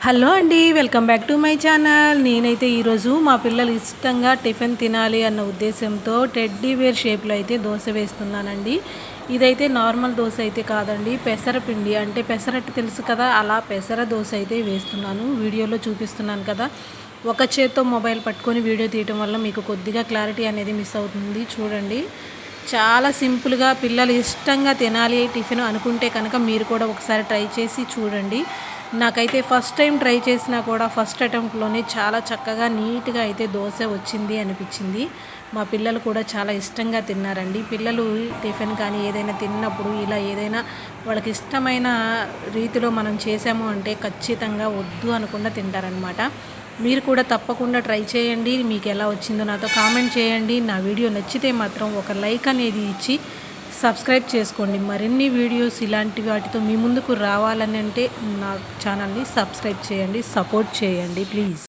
Hello అండి, welcome back to my channel. నేనైతే ఈరోజు మా పిల్లలు ఇష్టంగా టిఫిన్ తినాలి అన్న ఉద్దేశంతో టెడ్డీ బేర్ షేప్లో అయితే దోశ వేస్తున్నానండి. ఇదైతే నార్మల్ దోశ అయితే కాదండి, పెసరపిండి అంటే పెసరట్టు తెలుసు కదా, అలా పెసర దోశ అయితే వేస్తున్నాను. వీడియోలో చూపిస్తున్నాను కదా, ఒక చేత్తో మొబైల్ పట్టుకొని వీడియో తీయటం వల్ల మీకు కొద్దిగా క్లారిటీ అనేది మిస్ అవుతుంది. చూడండి, చాలా సింపుల్గా పిల్లలు ఇష్టంగా తినాలి టిఫిన్ అనుకుంటే కనుక మీరు కూడా ఒకసారి ట్రై చేసి చూడండి. నాకైతే ఫస్ట్ టైం ట్రై చేసినా కూడా ఫస్ట్ అటెంప్ట్లోనే చాలా చక్కగా నీట్గా అయితే దోశ వచ్చింది అనిపించింది. మా పిల్లలు కూడా చాలా ఇష్టంగా తిన్నారండి. పిల్లలు టిఫిన్ కానీ ఏదైనా తిన్నప్పుడు ఇలా ఏదైనా వాళ్ళకి ఇష్టమైన రీతిలో మనం చేసాము అంటే ఖచ్చితంగా వద్దు అనకుండా తింటారనమాట. మీరు కూడా తప్పకుండా ట్రై చేయండి. మీకు ఎలా వచ్చిందో నాతో కామెంట్ చేయండి. నా వీడియో నచ్చితే మాత్రం ఒక లైక్ అనేది ఇచ్చి సబ్స్క్రైబ్ చేసుకోండి. మరిన్ని వీడియోస్ ఇలాంటి వాటితో మీ ముందుకు రావాలని అంటే నా ఛానల్ని సబ్స్క్రైబ్ చేయండి, సపోర్ట్ చేయండి ప్లీజ్.